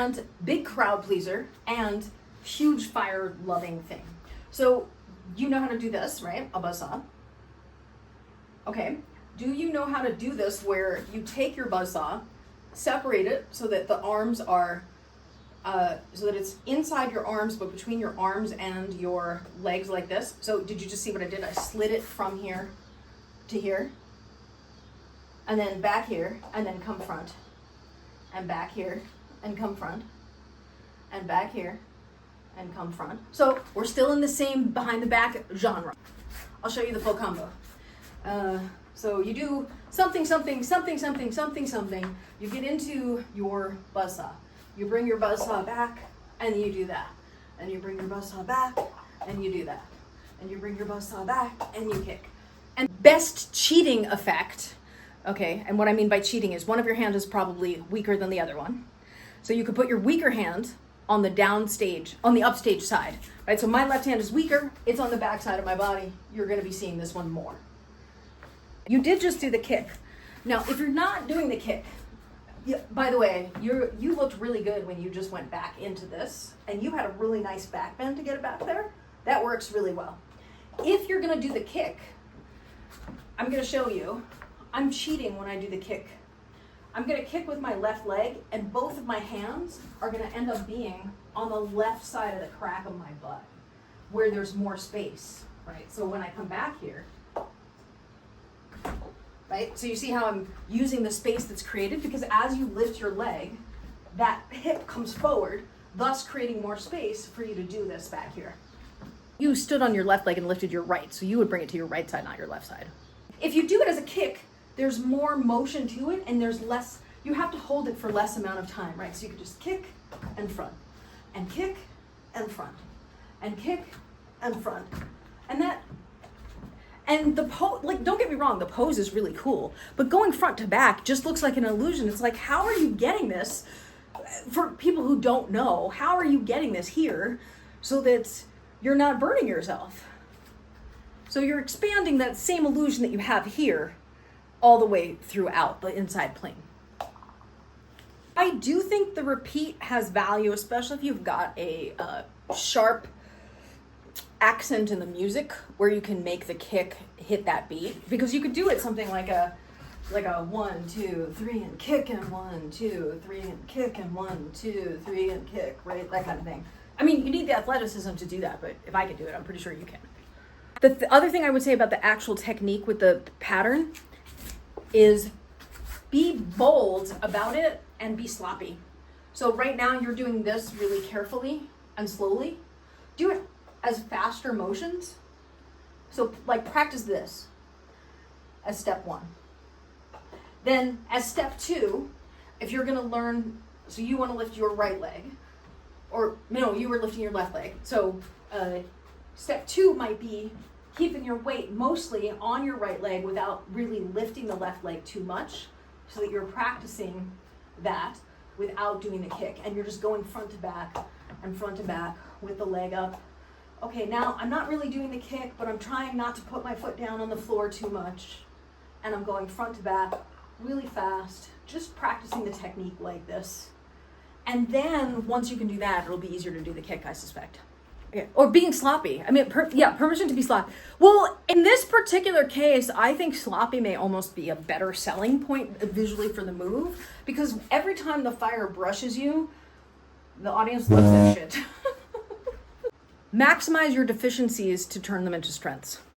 and big crowd pleaser and huge fire loving thing. So you know how to do this, right? A buzzsaw. Okay. Do you know how to do this where you take your buzzsaw, separate it so that the arms are, so that it's inside your arms, but between your arms and your legs like this? So did you just see what I did? I slid it from here to here, and then back here, and then come front, and back here, and come front, and back here, and come front. So we're still in the same behind the back genre. I'll show you the full combo. So you do something, something, something, something, something, something. You get into your buzzsaw. You bring your buzzsaw back, and you do that. And you bring your buzzsaw back, and you do that. And you bring your buzzsaw back, and you kick. And best cheating effect, okay, and what I mean by cheating is one of your hands is probably weaker than the other one. So you could put your weaker hand on the downstage, on the upstage side, right? So my left hand is weaker, it's on the back side of my body. You're gonna be seeing this one more. You did just do the kick. Now, if you're not doing the kick, by the way, you looked really good when you just went back into this, and you had a really nice back bend to get it back there. That works really well. If you're gonna do the kick, I'm gonna show you, I'm cheating when I do the kick. I'm gonna kick with my left leg, and both of my hands are gonna end up being on the left side of the crack of my butt, where there's more space, right? So when I come back here, right? So you see how I'm using the space that's created, because as you lift your leg, that hip comes forward, thus creating more space for you to do this back here. You stood on your left leg and lifted your right, so you would bring it to your right side, not your left side. If you do it as a kick, there's more motion to it, and there's less, you have to hold it for less amount of time, right? So you could just kick and front, and kick and front, and kick and front. And the pose, like, don't get me wrong, the pose is really cool, but going front to back just looks like an illusion. It's like, how are you getting this? For people who don't know, how are you getting this here so that you're not burning yourself? So you're expanding that same illusion that you have here all the way throughout the inside plane. I do think the repeat has value, especially if you've got a sharp accent in the music where you can make the kick hit that beat, because you could do it something like a 1, 2, 3 and kick, and 1, 2, 3 and kick, and 1, 2, 3 and kick, right? That kind of thing. I mean, you need the athleticism to do that, but if I can do it, I'm pretty sure you can. The other thing I would say about the actual technique with the pattern is be bold about it and be sloppy. So right now you're doing this really carefully and slowly. Do it as faster motions. So like practice this as step 1. Then as step 2, if you're gonna learn, so you wanna lift your right leg, or no, you were lifting your left leg. So step 2 might be keeping your weight mostly on your right leg without really lifting the left leg too much, so that you're practicing that without doing the kick, and you're just going front to back and front to back with the leg up. Okay, now I'm not really doing the kick, but I'm trying not to put my foot down on the floor too much, and I'm going front to back really fast, just practicing the technique like this. And then once you can do that, it'll be easier to do the kick, I suspect. Yeah. Or being sloppy. I mean, permission to be sloppy. Well, in this particular case, I think sloppy may almost be a better selling point visually for the move, because every time the fire brushes you, the audience loves that shit. Maximize your deficiencies to turn them into strengths.